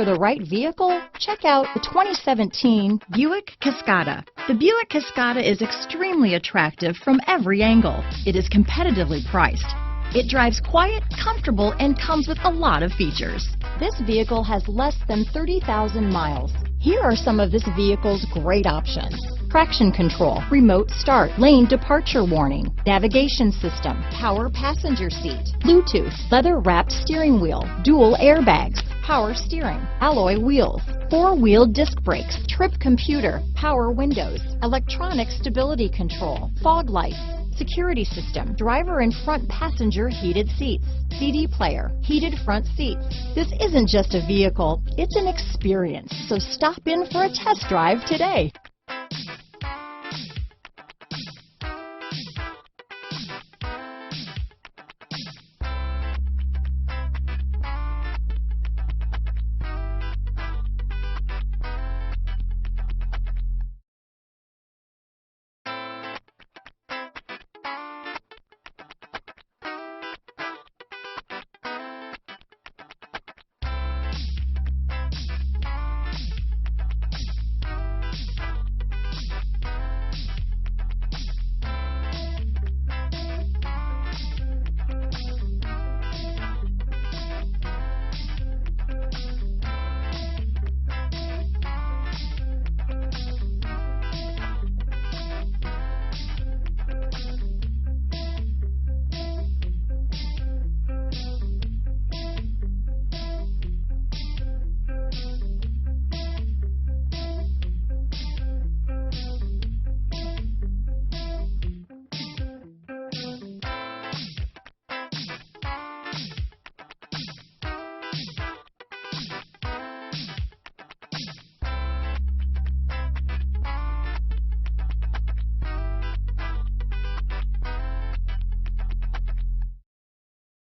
for the right vehicle? Check out the 2017 Buick Cascada. The Buick Cascada is extremely attractive from every angle. It is competitively priced. It drives quiet, comfortable, and comes with a lot of features. This vehicle has less than 30,000 miles. Here are some of this vehicle's great options: traction control, remote start, lane departure warning, navigation system, power passenger seat, Bluetooth, leather-wrapped steering wheel, dual airbags, power steering, alloy wheels, four-wheel disc brakes, trip computer, power windows, electronic stability control, fog lights, security system, driver and front passenger heated seats, CD player, heated front seats. This isn't just a vehicle, it's an experience. So stop in for a test drive today.